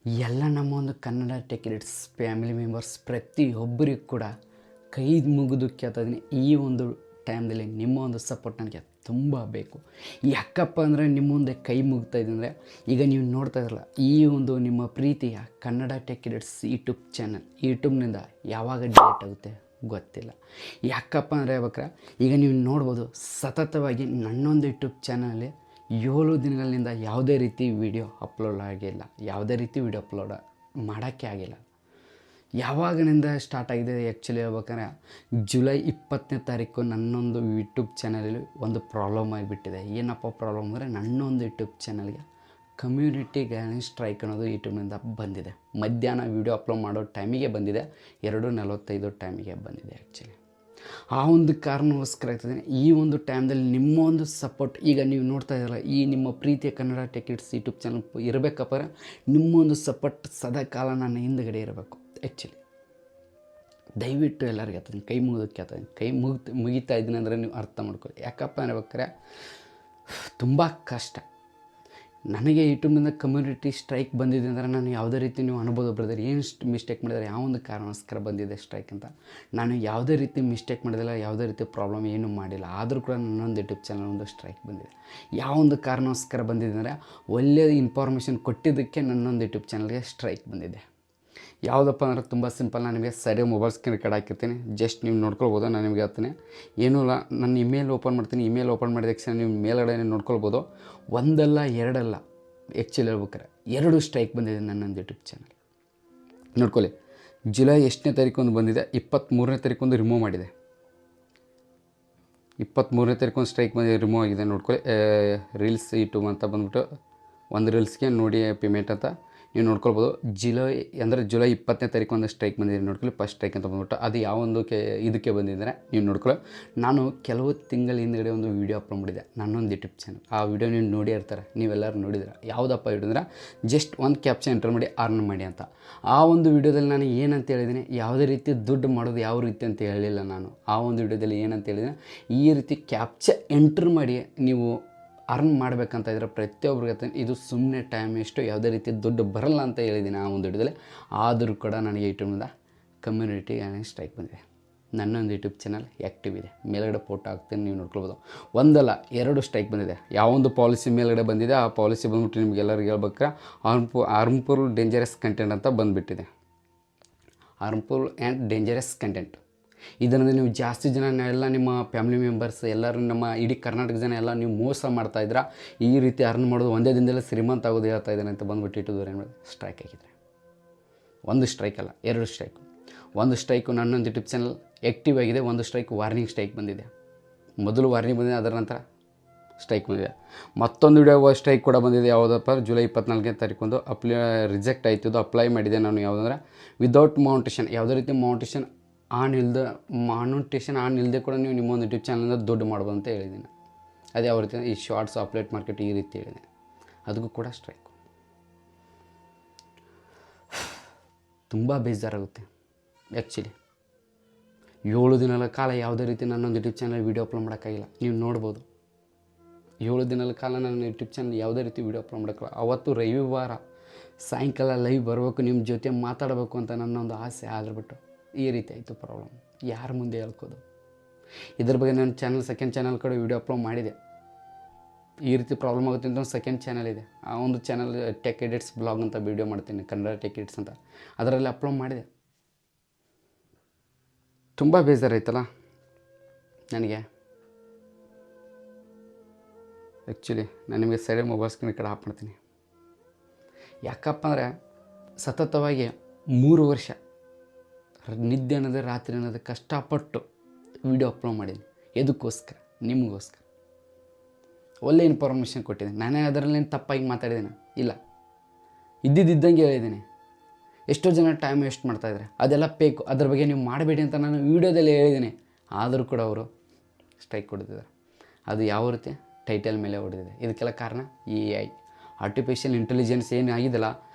ಎಲ್ಲ ನಮ್ಮ ಒಂದು Kannada tech edits family members ಪ್ರತಿಯೊಬ್ಬರಿಗೂ ಕೂಡ ಕೈ ಮುಗಿದು ಕೇಳ್ತಾಯಿದ್ದೀನಿ. ಈ ಒಂದು ಟೈಮ್ದಲ್ಲಿ ನಿಮ್ಮ ಒಂದು ಸಪೋರ್ಟ್ ನನಗೆ ತುಂಬ ಬೇಕು. ಯಾಕಪ್ಪ ಅಂದರೆ ನಿಮ್ಮ ಮುಂದೆ ಕೈ ಮುಗ್ತಾ ಇದ್ದಂದರೆ ಈಗ ನೀವು ನೋಡ್ತಾ ಇದ್ರಲ್ಲ, ಈ ಒಂದು ನಿಮ್ಮ ಪ್ರೀತಿಯ Kannada tech edits YouTube channel ಯೂಟ್ಯೂಬ್ನಿಂದ ಯಾವಾಗ ಡಿಲೀಟ್ ಆಗುತ್ತೆ ಗೊತ್ತಿಲ್ಲ. ಯಾಕಪ್ಪ ಅಂದರೆ ಹೇಳ್ಬೇಕ್ರೆ ಈಗ ನೀವು ನೋಡ್ಬೋದು, ಸತತವಾಗಿ ನನ್ನೊಂದು ಯೂಟ್ಯೂಬ್ ಚಾನಲಲ್ಲಿ 7 ದಿನಗಳಿಂದ ಯಾವುದೇ ರೀತಿ ವೀಡಿಯೋ ಅಪ್ಲೋಡ್ ಆಗಿಲ್ಲ, ಯಾವುದೇ ರೀತಿ ವೀಡಿಯೋ ಅಪ್ಲೋಡ್ ಮಾಡೋಕ್ಕೆ ಆಗಿಲ್ಲ. ಯಾವಾಗಿನಿಂದ ಸ್ಟಾರ್ಟ್ ಆಗಿದೆ ಆ್ಯಕ್ಚುಲಿ ಹೇಳ್ಬೇಕಂದ್ರೆ ಜುಲೈ 20ನೇ ತಾರೀಕು ನನ್ನೊಂದು ಯೂಟ್ಯೂಬ್ ಚಾನಲಲ್ಲಿ ಒಂದು ಪ್ರಾಬ್ಲಮ್ ಆಗಿಬಿಟ್ಟಿದೆ. ಏನಪ್ಪ ಪ್ರಾಬ್ಲಮ್ ಅಂದರೆ ನನ್ನೊಂದು ಯೂಟ್ಯೂಬ್ ಚಾನಲ್ಗೆ ಕಮ್ಯುನಿಟಿ ಗೈಡ್ಲೈನ್ ಸ್ಟ್ರೈಕ್ ಅನ್ನೋದು ಯೂಟ್ಯೂಬ್ನಿಂದ ಬಂದಿದೆ. ಮಧ್ಯಾಹ್ನ ವೀಡಿಯೋ ಅಪ್ಲೋಡ್ ಮಾಡೋ ಟೈಮಿಗೆ ಬಂದಿದೆ, 2:45 ಟೈಮಿಗೆ ಬಂದಿದೆ. ಆ್ಯಕ್ಚುಲಿ ಆ ಒಂದು ಕಾರಣಕ್ಕೋಸ್ಕರ ಆಗ್ತದೆ ಈ ಒಂದು ಟೈಮ್ದಲ್ಲಿ ನಿಮ್ಮ ಒಂದು ಸಪೋರ್ಟ್. ಈಗ ನೀವು ನೋಡ್ತಾ ಇದ್ದೀರಲ್ಲ, ಈ ನಿಮ್ಮ ಪ್ರೀತಿಯ Kannada tech edits YouTube channel ಇರಬೇಕಪ್ಪ, ನಿಮ್ಮೊಂದು ಸಪೋರ್ಟ್ ಸದಾ ಕಾಲ ನನ್ನ ಹಿಂದುಗಡೆ ಇರಬೇಕು. ಆ್ಯಕ್ಚುಲಿ ದಯವಿಟ್ಟು ಎಲ್ಲರಿಗೆ ಆಗ್ತದೆ ಕೈ ಮುಗಿದಕ್ಕೆ ಆಗ್ತದೆ, ಕೈ ಮುಗಿತಾ ಇದ್ದೀನಿ ಅಂದರೆ ನೀವು ಅರ್ಥ ಮಾಡ್ಕೊಳ್ಳಿ. ಯಾಕಪ್ಪ ಅನ್ಬೇಕಾರೆ ತುಂಬ ಕಷ್ಟ. ನನಗೆ ಯೂಟ್ಯೂಬ್ನಿಂದ ಕಮ್ಯುನಿಟಿ ಸ್ಟ್ರೈಕ್ ಬಂದಿದೆ ಅಂದರೆ ನಾನು ಯಾವುದೇ ರೀತಿ ನೀವು ಅನ್ಬೋದು ಬ್ರದರ್ ಏನು ಮಿಸ್ಟೇಕ್ ಮಾಡಿದರೆ, ಯಾವ ಒಂದು ಕಾರಣಕ್ಕೋಸ್ಕರ ಬಂದಿದೆ ಸ್ಟ್ರೈಕ್ ಅಂತ. ನಾನು ಯಾವುದೇ ರೀತಿ ಮಿಸ್ಟೇಕ್ ಮಾಡಿದಿಲ್ಲ, ಯಾವುದೇ ರೀತಿ ಪ್ರಾಬ್ಲಮ್ ಏನೂ ಮಾಡಿಲ್ಲ. ಆದರೂ ಕೂಡ ನನ್ನೊಂದು ಯೂಟ್ಯೂಬ್ ಚಾನಲ್ ಒಂದು ಸ್ಟ್ರೈಕ್ ಬಂದಿದೆ. ಯಾವ ಒಂದು ಕಾರಣಕ್ಕೋಸ್ಕರ ಬಂದಿದೆ ಅಂದರೆ ಒಳ್ಳೆಯ ಇನ್ಫಾರ್ಮೇಷನ್ ಕೊಟ್ಟಿದ್ದಕ್ಕೆ ನನ್ನೊಂದು ಯೂಟ್ಯೂಬ್ ಚಾನಲ್ಗೆ ಸ್ಟ್ರೈಕ್ ಬಂದಿದೆ. ಯಾವುದಪ್ಪ ಅಂದರೆ ತುಂಬ ಸಿಂಪಲ್. ನಾನು ನಿಮಗೆ ಸರಿ ಮೊಬೈಲ್ ಸ್ಕ್ರೀನ್ ರೆಕಾರ್ಡ್ ಹಾಕಿರ್ತೀನಿ, ಜಸ್ಟ್ ನೀವು ನೋಡ್ಕೊಳ್ಬೋದು. ನಾನು ನಿಮಗೆ ಹೇಳ್ತೀನಿ, ಏನೂ ಇಲ್ಲ, ನನ್ನ ಇಮೇಲ್ ಓಪನ್ ಮಾಡ್ತೀನಿ. ಇಮೇಲ್ ಓಪನ್ ಮಾಡಿದ ತಕ್ಷಣ ನೀವು ಮೇಲ್ಗಡೆ ನೋಡ್ಕೊಳ್ಬೋದು. ಒಂದಲ್ಲ ಎರಡಲ್ಲ, ಆ್ಯಕ್ಚುಲಿ ಹೇಳ್ಬೇಕಾರೆ 2 ಸ್ಟ್ರೈಕ್ ಬಂದಿದೆ ನನ್ನೊಂದು ಯೂಟ್ಯೂಬ್ ಚಾನಲ್. ನೋಡ್ಕೊಳ್ಳಿ, ಜುಲೈ ಎಷ್ಟನೇ ತಾರೀಕು ಒಂದು ಬಂದಿದೆ, 23ನೇ ತಾರೀಕು ಒಂದು ರಿಮೂವ್ ಮಾಡಿದೆ. 23ನೇ ತಾರೀಕು ಒಂದು ಸ್ಟ್ರೈಕ್ ಬಂದಿದೆ, ರಿಮೂವ್ ಆಗಿದೆ. ನೋಡ್ಕೊಳ್ಳಿ, ರೀಲ್ಸ್ ಯೂಟ್ಯೂಬ್ ಅಂತ ಬಂದ್ಬಿಟ್ಟು ಒಂದು ರೀಲ್ಸ್ಗೆ ನೋಡಿ ಪೇಮೆಂಟ್ ಅಂತ ನೀವು ನೋಡ್ಕೊಳ್ಬೋದು. ಜುಲೈ 20ನೇ ತಾರೀಕು ಒಂದು ಸ್ಟ್ರೈಕ್ ಬಂದಿದೆ. ನೋಡ್ಕೊಳ್ಳಿ, ಫಸ್ಟ್ ಸ್ಟ್ರೈಕ್ ಅಂತ ಬಂದ್ಬಿಟ್ಟು ಅದು ಯಾವೊಂದು ಇದಕ್ಕೆ ಬಂದಿದ್ದರೆ ನೀವು ನೋಡ್ಕೊಳ್ಳಿ. ನಾನು ಕೆಲವು ತಿಂಗಳ ಹಿಂದುಗಡೆ ಒಂದು ವೀಡಿಯೋ ಅಪ್ಲೋಡ್ ಮಾಡಿದೆ ನನ್ನೊಂದು ಯೂಟ್ಯೂಬ್ ಚಾನಲ್. ಆ ವಿಡಿಯೋ ನೀವು ನೋಡಿ ಇರ್ತಾರೆ, ನೀವೆಲ್ಲರೂ ನೋಡಿದ್ರೆ. ಯಾವುದಪ್ಪ ಹಿಡಿದ್ರೆ ಜಸ್ಟ್ ಒಂದು ಕ್ಯಾಪ್ಷನ್ ಎಂಟರ್ ಮಾಡಿ ಅರ್ನ್ ಮಾಡಿ ಅಂತ. ಆ ಒಂದು ವಿಡಿಯೋದಲ್ಲಿ ನಾನು ಏನಂತ ಹೇಳಿದ್ದೀನಿ, ಯಾವುದೇ ರೀತಿ ದುಡ್ಡು ಮಾಡೋದು ಯಾವ ರೀತಿ ಅಂತ ಹೇಳಿಲ್ಲ ನಾನು. ಆ ಒಂದು ವಿಡಿಯೋದಲ್ಲಿ ಏನಂತ ಹೇಳಿದ್ದೀನಿ, ಈ ರೀತಿ ಕ್ಯಾಪ್ಚರ್ ಎಂಟ್ರ್ ಮಾಡಿ ನೀವು ಅರ್ನ್ ಮಾಡಬೇಕಂತ ಇದ್ದರೆ ಪ್ರತಿಯೊಬ್ಬರಿಗೆ ಇದು ಸುಮ್ಮನೆ ಟೈಮ್ ಎಷ್ಟು, ಯಾವುದೇ ರೀತಿ ದುಡ್ಡು ಬರಲ್ಲ ಅಂತ ಹೇಳಿದ್ದೀನಿ ಆ ಒಂದು ವಿಡಿಯೋದಲ್ಲಿ. ಆದರೂ ಕೂಡ ನನಗೆ ಯೂಟ್ಯೂಬ್ನಿಂದ ಕಮ್ಯುನಿಟಿ ಸ್ಟ್ರೈಕ್ ಬಂದಿದೆ. ನನ್ನೊಂದು ಯೂಟ್ಯೂಬ್ ಚಾನಲ್ ಆ್ಯಕ್ಟಿವ್ ಇದೆ. ಮೇಲ್ಗಡೆ ಫೋಟೋ ಹಾಕ್ತೀನಿ, ನೀವು ನೋಡ್ಕೊಳ್ಬೋದು. ಒಂದಲ್ಲ 2 ಸ್ಟ್ರೈಕ್ ಬಂದಿದೆ. ಯಾವೊಂದು ಪಾಲಿಸಿ ಮೇಲ್ಗಡೆ ಬಂದಿದೆ, ಆ ಪಾಲಿಸಿ ಬಂದ್ಬಿಟ್ಟು ನಿಮಗೆಲ್ಲರಿಗೂ ಹೇಳ್ಬೇಕಾರೆ ಹಾರ್ಮ್ಫುಲ್ ಡೇಂಜರಸ್ ಕಂಟೆಂಟ್ ಅಂತ ಬಂದುಬಿಟ್ಟಿದೆ. Harmful and dangerous content. ಇದರಿಂದ ನೀವು ಜಾಸ್ತಿ ಜನ ಎಲ್ಲ ನಿಮ್ಮ ಫ್ಯಾಮಿಲಿ ಮೆಂಬರ್ಸ್ ಎಲ್ಲರೂ, ನಮ್ಮ ಇಡೀ ಕರ್ನಾಟಕ ಜನ ಎಲ್ಲ ನೀವು ಮೋಸ ಮಾಡ್ತಾಯಿದ್ರೆ, ಈ ರೀತಿ ಅರ್ನ್ ಮಾಡೋದು ಒಂದೇ ದಿನದಲ್ಲೇ ಶ್ರೀಮಂತ ಆಗೋದು ಹೇಳ್ತಾ ಇದ್ದಾನೆ ಅಂತ ಬಂದುಬಿಟ್ಟು ಇಟ್ಟಿದ್ದು ಏನು ಮಾಡಿ ಸ್ಟ್ರೈಕ್ ಆಗಿದ್ರೆ. 1 ಸ್ಟ್ರೈಕ್ ಅಲ್ಲ, 2 ಸ್ಟ್ರೈಕು. 1 ಸ್ಟ್ರೈಕು ನನ್ನೊಂದು ಯೂಟ್ಯೂಬ್ ಚಾನಲ್ ಆ್ಯಕ್ಟಿವ್ ಆಗಿದೆ, 1 ಸ್ಟ್ರೈಕ್ ವಾರ್ನಿಂಗ್ ಸ್ಟ್ರೈಕ್ ಬಂದಿದೆ. ಮೊದಲು ವಾರ್ನಿಂಗ್ ಬಂದಿದೆ, ಅದರ ನಂತರ ಸ್ಟ್ರೈಕ್ ಬಂದಿದೆ. ಮತ್ತೊಂದು ವಿಡಿಯೋ ಸ್ಟ್ರೈಕ್ ಕೂಡ ಬಂದಿದೆ. ಯಾವುದಪ್ಪ, ಜುಲೈ 24ನೇ ತಾರೀಕು ಒಂದು ರಿಜೆಕ್ಟ್ ಆಯ್ತಿದ್ದು. ಅಪ್ಲೈ ಮಾಡಿದೆ ನಾನು. ಯಾವುದಂದ್ರೆ ವಿದೌಟ್ ಮೌಂಟೇಶನ್, ಯಾವುದೇ ರೀತಿ ಮಾನಿಟೇಷನ್ ಆನ್ ಇಲ್ಲದೆ ಕೂಡ ನೀವು ನಿಮ್ಮೊಂದು ಯೂಟ್ಯೂಬ್ ಚಾನಲಿಂದ ದುಡ್ಡು ಮಾಡ್ಬೋದು ಅಂತ ಹೇಳಿದ್ದೀನಿ. ಅದೇ ಯಾವ ರೀತಿ ಈ ಶಾರ್ಟ್ಸ್ ಅಪ್ಲೋಡ್ ಮಾರ್ಕೆಟ್ ಈ ರೀತಿ ಹೇಳಿದೆ, ಅದಕ್ಕೂ ಕೂಡ ಸ್ಟ್ರೈಕು. ತುಂಬ ಬೇಜಾರಾಗುತ್ತೆ ಆ್ಯಕ್ಚುಲಿ. 7 ದಿನಗಳ ಕಾಲ ಯಾವುದೇ ರೀತಿ ನನ್ನೊಂದು ಯೂಟ್ಯೂಬ್ ಚಾನಲ್ ವೀಡಿಯೋ ಅಪ್ಲೋಡ್ ಮಾಡೋಕ್ಕಾಗಿಲ್ಲ. ನೀವು ನೋಡ್ಬೋದು, 7 ದಿನಗಳ ಕಾಲ ನನ್ನ ಯೂಟ್ಯೂಬ್ ಚಾನಲ್ ಯಾವುದೇ ರೀತಿ ವೀಡಿಯೋ ಅಪ್ಲೋಡ್ ಮಾಡೋಕ್ಕಾಗಲ್ಲ. ಅವತ್ತು ರವಿವಾರ ಸಾಯಂಕಾಲ ಲೈವ್ ಬರಬೇಕು, ನಿಮ್ಮ ಜೊತೆ ಮಾತಾಡಬೇಕು ಅಂತ ನನ್ನೊಂದು ಆಸೆ. ಆದ್ರೆ ಬಿಟ್ಟು ಈ ರೀತಿ ಆಯಿತು ಪ್ರಾಬ್ಲಮ್. ಯಾರ ಮುಂದೆ ಹೇಳ್ಕೋದು? ಇದ್ರ ಬಗ್ಗೆ ನನ್ನ ಚಾನಲ್ ಸೆಕೆಂಡ್ ಚಾನಲ್ ಕಡೆ ವೀಡಿಯೋ ಅಪ್ಲೋಡ್ ಮಾಡಿದೆ. ಈ ರೀತಿ ಪ್ರಾಬ್ಲಮ್ ಆಗುತ್ತೆ ಅಂತ ಒಂದು ಸೆಕೆಂಡ್ ಚಾನಲ್ ಇದೆ. ಆ ಒಂದು ಚಾನಲ್ ಟೆಕ್ ಎಡಿಟ್ಸ್ ಬ್ಲಾಗ್ ಅಂತ ವೀಡಿಯೋ ಮಾಡ್ತೀನಿ, ಕನ್ನಡ ಟೆಕ್ ಎಡಿಟ್ಸ್ ಅಂತ, ಅದರಲ್ಲಿ ಅಪ್ಲೋಡ್ ಮಾಡಿದೆ. ತುಂಬ ಬೇಜಾರಾಯ್ತಲ್ಲ ನನಗೆ ಆ್ಯಕ್ಚುಲಿ. ನಾನು ನಿಮಗೆ ಸೈಡ್ ಮೊಬೈಲ್ ಸ್ಕ್ರೀನ್ ಕಡೆ ಆಫ್ ಮಾಡ್ತೀನಿ. ಯಾಕಪ್ಪ ಅಂದರೆ ಸತತವಾಗಿ 3 ವರ್ಷ ನಿದ್ದೆ ಅನ್ನೋದು ರಾತ್ರಿ ಅನ್ನೋದು ಕಷ್ಟಪಟ್ಟು ವೀಡಿಯೋ ಅಪ್ಲೋಡ್ ಮಾಡಿದ್ದೀನಿ. ಎದಕ್ಕೋಸ್ಕರ? ನಿಮಗೋಸ್ಕರ. ಒಳ್ಳೆ ಇನ್ಫಾರ್ಮೇಷನ್ ಕೊಟ್ಟಿದ್ದೀನಿ. ನಾನೇ ಅದರಲ್ಲೇನು ತಪ್ಪಾಗಿ ಮಾತಾಡಿದ್ದೀನಿ ಇಲ್ಲ, ಇದ್ದಿದ್ದಂಗೆ ಹೇಳಿದ್ದೀನಿ. ಎಷ್ಟೋ ಜನ ಟೈಮ್ ವೇಸ್ಟ್ ಮಾಡ್ತಾಯಿದ್ದಾರೆ, ಅದೆಲ್ಲ ಬೇಕು, ಅದ್ರ ಬಗ್ಗೆ ನೀವು ಮಾಡಬೇಡಿ ಅಂತ ನಾನು ವೀಡಿಯೋದಲ್ಲಿ ಹೇಳಿದ್ದೀನಿ. ಆದರೂ ಕೂಡ ಅವರು ಸ್ಟ್ರೈಕ್ ಕೊಡ್ತಿದ್ದಾರೆ. ಅದು ಯಾವ ರೀತಿ ಟೈಟಲ್ ಮೇಲೆ ಹೊಡೆದಿದೆ. ಇದಕ್ಕೆಲ್ಲ ಕಾರಣ AI, ಆರ್ಟಿಫಿಷಿಯಲ್ ಇಂಟೆಲಿಜೆನ್ಸ್ ಏನು ಆಗಿದೆಯಲ್ಲ,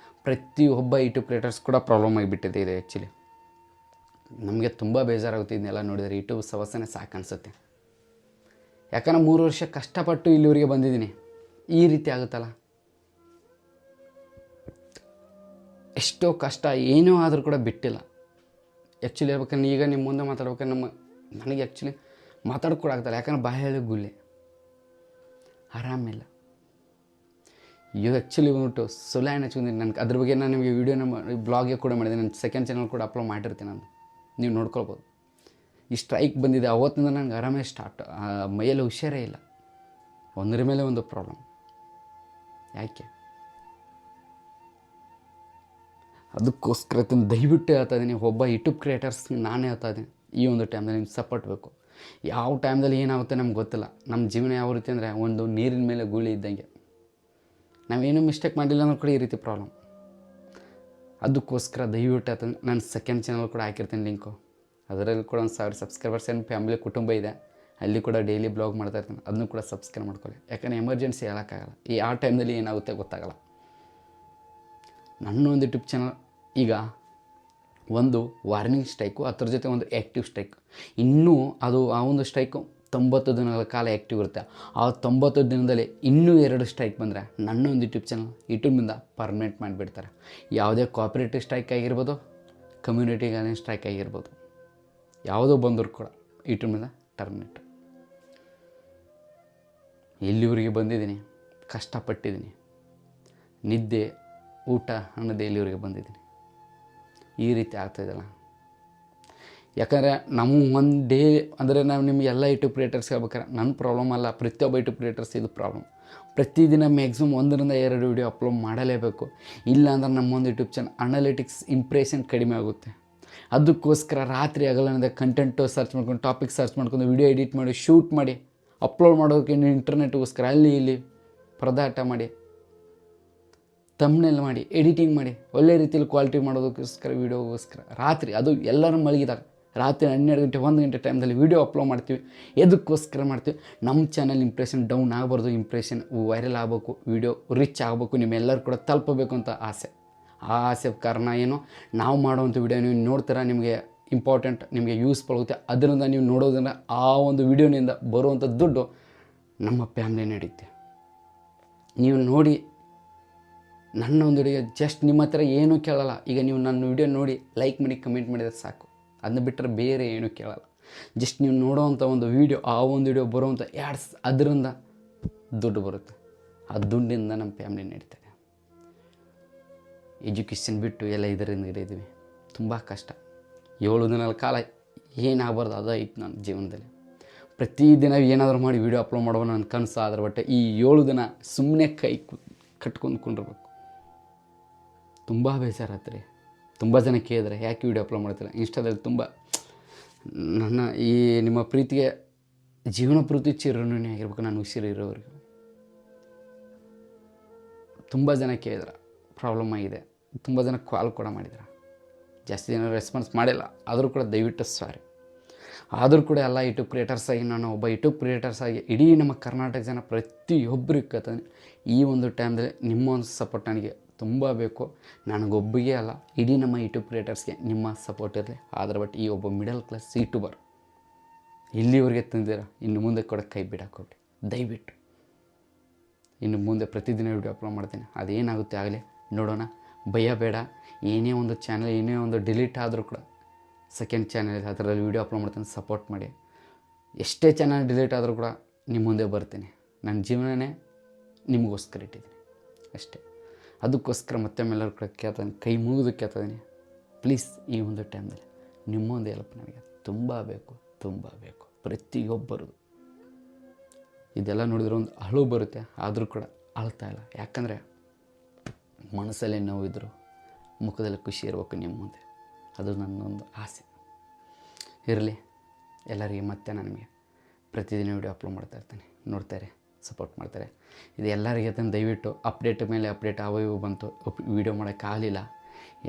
ಪ್ರತಿಯೊಬ್ಬ ಯೂಟ್ಯೂಬ್ ಕ್ರಿಯೇಟರ್ಸ್ ಕೂಡ ಪ್ರಾಬ್ಲಮ್ ಆಗಿಬಿಟ್ಟಿದೆ ಇದು ಆ್ಯಕ್ಚುಲಿ. ನಮಗೆ ತುಂಬ ಬೇಜಾರಾಗುತ್ತೆ ಇದನ್ನೆಲ್ಲ ನೋಡಿದರೆ. ಯೂಟ್ಯೂಬ್ ಸಮಸ್ಯೆನೇ ಸಾಕು ಅನಿಸುತ್ತೆ. ಯಾಕಂದರೆ 3 ವರ್ಷ ಕಷ್ಟಪಟ್ಟು ಇಲ್ಲಿವರೆಗೆ ಬಂದಿದ್ದೀನಿ, ಈ ರೀತಿ ಆಗುತ್ತಲ್ಲ. ಎಷ್ಟೋ ಕಷ್ಟ ಏನೋ ಆದರೂ ಕೂಡ ಬಿಟ್ಟಿಲ್ಲ. ಆ್ಯಕ್ಚುಲಿ ಹೇಳ್ಬೇಕಂದ್ರೆ ಈಗ ನಿಮ್ಮ ಮುಂದೆ ಮಾತಾಡ್ಬೇಕಾದ್ರೆ ನನಗೆ ಆ್ಯಕ್ಚುಲಿ ಮಾತಾಡ್ಕೊಡಾಗ್ತಲ್ಲ, ಯಾಕಂದ್ರೆ ಬಾಯಿ ಹೇಳಿ ಗುಳ್ಳೆ ಆರಾಮಿಲ್ಲ. ಇವಾಗ ಆ್ಯಕ್ಚುಲಿ ಬಂದ್ಬಿಟ್ಟು ಸುಳ್ಳು ಹಚ್ಕೊಂಡಿದ್ದೀನಿ. ನನಗೆ ಅದ್ರ ಬಗ್ಗೆ ನಾನು ನಿಮಗೆ ವೀಡಿಯೋನ ಬ್ಲಾಗ್ಗೆ ಕೂಡ ಮಾಡಿದೆ, ನನ್ನ ಸೆಕೆಂಡ್ ಚಾನಲ್ ಕೂಡ ಅಪ್ಲೋಡ್ ಮಾಡಿರ್ತೀನಿ. ನಾನು ನೀವು ನೋಡ್ಕೊಳ್ಬೋದು. ಈ ಸ್ಟ್ರೈಕ್ ಬಂದಿದೆ ಅವತ್ತಿಂದ ನನಗೆ ಆರಾಮೇ ಸ್ಟಾರ್ಟ್, ಮೈಯಲ್ಲಿ ಹುಷಾರೇ ಇಲ್ಲ, ಒಂದರ ಮೇಲೆ ಒಂದು ಪ್ರಾಬ್ಲಮ್. ಯಾಕೆ ಅದಕ್ಕೋಸ್ಕರ ದಯವಿಟ್ಟು ಹೇಳ್ತಾ ಇದ್ದೀನಿ, ಒಬ್ಬ ಯೂಟ್ಯೂಬ್ ಕ್ರಿಯೇಟರ್ಸ್ಗೆ ನಾನೇ ಹೇಳ್ತಾ ಇದ್ದೀನಿ, ಈ ಒಂದು ಟೈಮ್ದಲ್ಲಿ ನಿಮ್ಗೆ ಸಪೋರ್ಟ್ ಬೇಕು. ಯಾವ ಟೈಮ್ದಲ್ಲಿ ಏನಾಗುತ್ತೆ ನಮ್ಗೆ ಗೊತ್ತಿಲ್ಲ. ನಮ್ಮ ಜೀವನ ಯಾವ ರೀತಿ ಅಂದರೆ ಒಂದು ನೀರಿನ ಮೇಲೆ ಗೂಳಿ ಇದ್ದಂಗೆ. ನಾವೇನೂ ಮಿಸ್ಟೇಕ್ ಮಾಡಿಲ್ಲ ಅನ್ನೋ ಕೂಡ ಈ ರೀತಿ ಪ್ರಾಬ್ಲಮ್. ಅದಕ್ಕೋಸ್ಕರ ದಯವಿಟ್ಟು ಹೇಳ್ತಾ ನಾನು ಸೆಕೆಂಡ್ ಚಾನಲ್ ಕೂಡ ಹಾಕಿರ್ತೀನಿ ಲಿಂಕು. ಅದರಲ್ಲಿ ಕೂಡ 1000 ಸಬ್ಸ್ಕ್ರೈಬರ್ಸ್ ಏನು ಫ್ಯಾಮಿಲಿ ಕುಟುಂಬ ಇದೆ, ಅಲ್ಲಿ ಕೂಡ ಡೈಲಿ ಬ್ಲಾಗ್ ಮಾಡ್ತಾ ಇರ್ತೀನಿ. ಅದನ್ನು ಕೂಡ ಸಬ್ಸ್ಕ್ರೈಬ್ ಮಾಡ್ಕೊಳ್ಳಿ. ಯಾಕಂದರೆ ಎಮರ್ಜೆನ್ಸಿ ಹೇಳೋಕ್ಕಾಗಲ್ಲ, ಯಾವ ಟೈಮ್ದಲ್ಲಿ ಏನಾಗುತ್ತೆ ಗೊತ್ತಾಗಲ್ಲ. ನನ್ನ ಒಂದು ಯೂಟ್ಯೂಬ್ ಚಾನಲ್ ಈಗ ಒಂದು ವಾರ್ನಿಂಗ್ ಸ್ಟ್ರೈಕು, ಅದ್ರ ಜೊತೆ ಒಂದು ಆ್ಯಕ್ಟಿವ್ ಸ್ಟ್ರೈಕ್. ಇನ್ನೂ ಅದು ಆ ಒಂದು ಸ್ಟ್ರೈಕು 90 ದಿನಗಳ ಕಾಲ ಆ್ಯಕ್ಟಿವ್ ಇರುತ್ತೆ. ಆ 90 ದಿನದಲ್ಲಿ ಇನ್ನೂ 2 ಸ್ಟ್ರೈಕ್ ಬಂದರೆ ನನ್ನ ಒಂದು ಯೂಟ್ಯೂಬ್ ಚಾನಲ್ ಯೂಟ್ಯೂಬಿಂದ ಪರ್ಮನೆಂಟ್ ಮಾಡಿಬಿಡ್ತಾರೆ. ಯಾವುದೇ ಕೋಆಪ್ರೇಟಿವ್ ಸ್ಟ್ರೈಕ್ ಆಗಿರ್ಬೋದು, ಕಮ್ಯುನಿಟಿ ಗೈಡ್ಲೈನ್ ಸ್ಟ್ರೈಕ್ ಆಗಿರ್ಬೋದು, ಯಾವುದೋ ಬಂದರೂ ಕೂಡ ಯೂಟ್ಯೂಬಿಂದ ಟರ್ಮಿನೇಟ್. ಎಲ್ಲಿವರೆಗೆ ಬಂದಿದ್ದೀನಿ, ಕಷ್ಟಪಟ್ಟಿದ್ದೀನಿ, ನಿದ್ದೆ ಊಟ ಅನ್ನೋದು ಎಲ್ಲಿವರೆಗೆ ಬಂದಿದ್ದೀನಿ. ಈ ರೀತಿ ಆಗ್ತಾಯಿದ್ದಲ್ಲ, ಯಾಕಂದರೆ ನಮ್ಮ ಒಂದು ಡೇ ಅಂದರೆ ನಾವು ನಿಮಗೆ ಎಲ್ಲ ಯೂಟ್ಯೂಬ್ ಕ್ರಿಯೇಟರ್ಸ್ ಹೇಳ್ಬೇಕಾರೆ ನನ್ನ ಪ್ರಾಬ್ಲಮ್ ಅಲ್ಲ, ಪ್ರತಿಯೊಬ್ಬ ಯೂಟ್ಯೂಬ್ ಕ್ರಿಯೇಟರ್ಸ್ ಇದು ಪ್ರಾಬ್ಲಮ್. ಪ್ರತಿದಿನ ಮ್ಯಾಕ್ಸಿಮಮ್ 1 ರಿಂದ 2 ವೀಡಿಯೋ ಅಪ್ಲೋಡ್ ಮಾಡಲೇಬೇಕು. ಇಲ್ಲ ಅಂದ್ರೆ ನಮ್ಮೊಂದು ಯೂಟ್ಯೂಬ್ ಚಾನಲ್ ಅನಾಲಿಟಿಕ್ಸ್ ಇಂಪ್ರೆಷನ್ ಕಡಿಮೆ ಆಗುತ್ತೆ. ಅದಕ್ಕೋಸ್ಕರ ರಾತ್ರಿ ಹಗಲನ್ನದೇ ಕಂಟೆಂಟು ಸರ್ಚ್ ಮಾಡ್ಕೊಂಡು, ಟಾಪಿಕ್ ಸರ್ಚ್ ಮಾಡ್ಕೊಂಡು, ವೀಡಿಯೋ ಎಡಿಟ್ ಮಾಡಿ, ಶೂಟ್ ಮಾಡಿ, ಅಪ್ಲೋಡ್ ಮಾಡೋದಕ್ಕೆ ಇಂಟರ್ನೆಟ್ಗೋಸ್ಕರ ಅಲ್ಲಿ ಇಲ್ಲಿ ಪರದಾಟ ಮಾಡಿ, ತಮ್ನೆಲ್ ಮಾಡಿ, ಎಡಿಟಿಂಗ್ ಮಾಡಿ, ಒಳ್ಳೆ ರೀತಿಯಲ್ಲಿ ಕ್ವಾಲಿಟಿ ಮಾಡೋದಕ್ಕೋಸ್ಕರ, ವೀಡಿಯೋಗೋಸ್ಕರ ರಾತ್ರಿ, ಅದು ಎಲ್ಲರೂ ಮಲಗಿದಾಗ ರಾತ್ರಿ 12 ಗಂಟೆ 1 ಗಂಟೆ ಟೈಮ್ದಲ್ಲಿ ವೀಡಿಯೋ ಅಪ್ಲೋಡ್ ಮಾಡ್ತೀವಿ. ಎದಕ್ಕೋಸ್ಕರ ಮಾಡ್ತೀವಿ? ನಮ್ಮ ಚಾನಲ್ ಇಂಪ್ರೆಷನ್ ಡೌನ್ ಆಗಬಾರ್ದು, ಇಂಪ್ರೆಷನ್ ವೈರಲ್ ಆಗಬೇಕು, ವೀಡಿಯೋ ರಿಚ್ ಆಗಬೇಕು, ನಿಮ್ಮೆಲ್ಲರೂ ಕೂಡ ತಲುಪಬೇಕು ಅಂತ ಆಸೆ. ಆ ಆಸೆ ಕಾರಣ ಏನು, ನಾವು ಮಾಡೋವಂಥ ವೀಡಿಯೋ ನೀವು ನೋಡ್ತೀರ, ನಿಮಗೆ ಇಂಪಾರ್ಟೆಂಟ್, ನಿಮಗೆ ಯೂಸ್ಫುಲ್ ಆಗುತ್ತೆ. ಅದರಿಂದ ನೀವು ನೋಡೋದ್ರಿಂದ ಆ ಒಂದು ವೀಡಿಯೋನಿಂದ ಬರುವಂಥ ದುಡ್ಡು ನಮ್ಮ ಫ್ಯಾಮ್ಲಿ ನಡೆಯುತ್ತೆ. ನೀವು ನೋಡಿ ನನ್ನ ಒಂದು ವಿಡಿಯೋ ಜಸ್ಟ್ ನಿಮ್ಮ ಹತ್ರ ಏನೂ ಕೇಳಲ್ಲ. ಈಗ ನೀವು ನನ್ನ ವಿಡಿಯೋ ನೋಡಿ ಲೈಕ್ ಮಾಡಿ, ಕಮೆಂಟ್ ಮಾಡಿದರೆ ಸಾಕು. ಅದನ್ನ ಬಿಟ್ಟರೆ ಬೇರೆ ಏನೂ ಕೇಳಲ್ಲ. ಜಸ್ಟ್ ನೀವು ನೋಡೋವಂಥ ಒಂದು ವೀಡಿಯೋ, ಆ ಒಂದು ವಿಡಿಯೋ ಬರುವಂಥ ಆ್ಯಡ್ಸ್, ಅದರಿಂದ ದುಡ್ಡು ಬರುತ್ತೆ. ಆ ದುಡ್ಡಿಂದ ನಮ್ಮ ಫ್ಯಾಮ್ಲಿ ನಡೀತಾರೆ. ಎಜುಕೇಷನ್ ಬಿಟ್ಟು ಎಲ್ಲ ಇದರಿಂದ ಇದ್ದೀವಿ. ತುಂಬ ಕಷ್ಟ. 7 ದಿನಗಳ ಕಾಲ ಏನಾಗಬಾರ್ದು ಅದಾಯಿತು ನನ್ನ ಜೀವನದಲ್ಲಿ. ಪ್ರತಿದಿನ ಏನಾದರೂ ಮಾಡಿ ವೀಡಿಯೋ ಅಪ್ಲೋಡ್ ಮಾಡುವ ನನ್ನ ಕನಸು. ಆದ್ರೆ ಬಟ್ ಈ 7 ದಿನ ಸುಮ್ಮನೆ ಕೈ ಕಟ್ಕೊಂಡು ಕುಂಡಿರ್ಬೇಕು. ತುಂಬ ಬೇಜಾರಾತ್ರಿ. ತುಂಬ ಜನ ಕೇಳಿದ್ರೆ ಯಾಕೆ ವೀಡಿಯೋ ಅಪ್ಲೋಡ್ ಮಾಡ್ತಿಲ್ಲ ಇನ್ಸ್ಟಾದಲ್ಲಿ. ತುಂಬ ನನ್ನ ಈ ನಿಮ್ಮ ಪ್ರೀತಿಗೆ ಜೀವನ ಪೂರ್ತಿ ಚಿರಋಣಿ ಆಗಿರ್ಬೇಕು, ನಾನು ಉಸಿರಿರೋವರೆಗೂ. ತುಂಬ ಜನ ಕೇಳಿದ್ರೆ ಪ್ರಾಬ್ಲಮ್ ಆಗಿದೆ. ತುಂಬ ಜನ ಕಾಲ್ ಕೂಡ ಮಾಡಿದ್ದಾರೆ. ಜಾಸ್ತಿ ಜನ ರೆಸ್ಪಾನ್ಸ್ ಮಾಡಿಲ್ಲ. ಆದರೂ ಕೂಡ ದಯವಿಟ್ಟು ಸಾರಿ. ಆದರೂ ಕೂಡ ಎಲ್ಲ ಯೂಟ್ಯೂಬ್ ಕ್ರಿಯೇಟರ್ಸ್ ಆಗಿ, ನಾನು ಒಬ್ಬ ಯೂಟ್ಯೂಬ್ ಕ್ರಿಯೇಟರ್ಸ್ ಆಗಿ ಇಡೀ ನಮ್ಮ ಕರ್ನಾಟಕ ಜನ ಪ್ರತಿಯೊಬ್ಬರಿಗೆ ಕೇಳ್ತಾನೆ, ಈ ಒಂದು ಟೈಮ್ದಲ್ಲಿ ನಿಮ್ಮ ಒಂದು ಸಪೋರ್ಟ್ ನನಗೆ ತುಂಬ ಬೇಕು. ನನಗೊಬ್ಬರಿಗೆ ಅಲ್ಲ, ಇಡೀ ನಮ್ಮ ಯೂಟ್ಯೂಬ್ ಕ್ರಿಯೇಟರ್ಸ್ಗೆ ನಿಮ್ಮ ಸಪೋರ್ಟ್ ಇರಲಿ. ಆದರೆ ಬಟ್ ಈ ಒಬ್ಬ ಮಿಡಲ್ ಕ್ಲಾಸ್ ಯೂಟ್ಯೂಬರ್ ಇಲ್ಲಿವರೆಗೆ ತಂದಿರ, ಇನ್ನು ಮುಂದೆ ಕೂಡ ಕೈ ಬಿಡಾಕೊಬಿಡಿ ದಯವಿಟ್ಟು. ಇನ್ನು ಮುಂದೆ ಪ್ರತಿದಿನ ವೀಡಿಯೋ ಅಪ್ಲೋಡ್ ಮಾಡ್ತೀನಿ. ಅದೇನಾಗುತ್ತೆ ಆಗಲಿ ನೋಡೋಣ. ಭಯ ಬೇಡ. ಏನೇ ಒಂದು ಚಾನಲ್, ಏನೇ ಒಂದು ಡಿಲೀಟ್ ಆದರೂ ಕೂಡ ಸೆಕೆಂಡ್ ಚಾನಲ್ ಅದರಲ್ಲಿ ವೀಡಿಯೋ ಅಪ್ಲೋಡ್ ಮಾಡ್ತೀನಿ, ಸಪೋರ್ಟ್ ಮಾಡಿ. ಎಷ್ಟೇ ಚಾನಲ್ ಡಿಲೀಟ್ ಆದರೂ ಕೂಡ ನಿಮ್ಮ ಮುಂದೆ ಬರ್ತೀನಿ. ನನ್ನ ಜೀವನನೇ ನಿಮಗೋಸ್ಕರ ಇಟ್ಟಿದ್ದೀನಿ ಅಷ್ಟೇ. ಅದಕ್ಕೋಸ್ಕರ ಮತ್ತೆ ಎಲ್ಲರೂ ಕೂಡ ಕೇಳ್ತಾನೆ, ಕೈ ಮುಗಿದು ಕೇಳ್ತಾಯಿದ್ದೀನಿ, ಪ್ಲೀಸ್ ಈ ಒಂದು ಟೈಮ್ನಲ್ಲಿ ನಿಮ್ಮ ಒಂದು ಹೆಲ್ಪ್ ನನಗೆ ತುಂಬ ಬೇಕು, ತುಂಬ ಬೇಕು. ಪ್ರತಿಯೊಬ್ಬರದು ಇದೆಲ್ಲ ನೋಡಿದ್ರೆ ಒಂದು ಅಳು ಬರುತ್ತೆ. ಆದರೂ ಕೂಡ ಅಳ್ತಾ ಇಲ್ಲ. ಯಾಕಂದರೆ ಮನಸ್ಸಲ್ಲೇ ನೋವಿದ್ರು ಮುಖದಲ್ಲಿ ಖುಷಿ ಇರಬೇಕು ನಿಮ್ಮ ಮುಂದೆ. ಅದು ನನ್ನೊಂದು ಆಸೆ. ಇರಲಿ. ಎಲ್ಲರಿಗೆ ಮತ್ತೆ ನಾನು ನಿಮಗೆ ಪ್ರತಿದಿನ ವೀಡಿಯೋ ಅಪ್ಲೋಡ್ ಮಾಡ್ತಾಯಿರ್ತೀನಿ. ನೋಡ್ತಾರೆ, ಸಪೋರ್ಟ್ ಮಾಡ್ತಾರೆ. ಇದು ಎಲ್ಲರಿಗೆ ತಂದು ದಯವಿಟ್ಟು ಅಪ್ಡೇಟ್ ಮೇಲೆ ಅಪ್ಡೇಟ್ ಇವು ಬಂತು. ವೀಡಿಯೋ ಮಾಡೋಕ್ಕಾಗಲಿಲ್ಲ,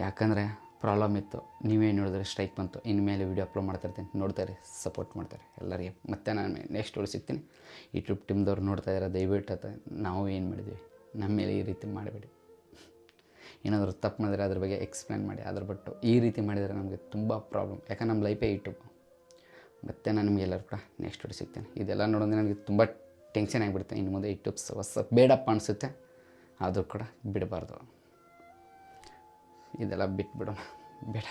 ಯಾಕಂದರೆ ಪ್ರಾಬ್ಲಮ್ ಇತ್ತು. ನೀವೇ ನೋಡಿದ್ರೆ ಸ್ಟ್ರೈಕ್ ಬಂತು. ಇನ್ಮೇಲೆ ವೀಡಿಯೋ ಅಪ್ಲೋಡ್ ಮಾಡ್ತಾಯಿರ್ತೀನಿ. ನೋಡ್ತಾರೆ, ಸಪೋರ್ಟ್ ಮಾಡ್ತಾರೆ ಎಲ್ಲರಿಗೆ. ಮತ್ತೆ ನಾನು ನೆಕ್ಸ್ಟ್ ವಿಡಿಯೋ ಸಿಗ್ತೀನಿ. ಯೂಟ್ಯೂಬ್ ಟೀಮ್ದವ್ರು ನೋಡ್ತಾ ಇದ್ದಾರೆ, ದಯವಿಟ್ಟು ನಾವು ಏನು ಮಾಡಿದ್ವಿ, ನಮ್ಮ ಮೇಲೆ ಈ ರೀತಿ ಮಾಡಬೇಡಿ. ಏನಾದರೂ ತಪ್ಪು ಮಾಡಿದ್ರೆ ಅದ್ರ ಬಗ್ಗೆ ಎಕ್ಸ್ಪ್ಲೇನ್ ಮಾಡಿ. ಅದ್ರ ಬಿಟ್ಟು ಈ ರೀತಿ ಮಾಡಿದರೆ ನಮಗೆ ತುಂಬ ಪ್ರಾಬ್ಲಮ್. ಯಾಕಂದ್ರೆ ನಮ್ಮ ಲೈಫೇ ಯೂಟ್ಯೂಬ್. ಮತ್ತು ನಾನು ನಿಮಗೆಲ್ಲರೂ ಕೂಡ ನೆಕ್ಸ್ಟ್ ವಿಡಿಯೋ ಸಿಗ್ತೇನೆ. ಇದೆಲ್ಲ ನೋಡೋದ್ರೆ ನನಗೆ ತುಂಬ ಟೆನ್ಷನ್ ಆಗಿಬಿಡುತ್ತೆ. ಇನ್ನು ಮುಂದೆ ಯೂಟ್ಯೂಬ್ಸ್ ಹೊಸ ಬೇಡಪ್ಪ ಅನಿಸುತ್ತೆ. ಆದರೂ ಕೂಡ ಬಿಡಬಾರ್ದು. ಇದೆಲ್ಲ ಬಿಟ್ಬಿಡೋಣ, ಬೇಡ.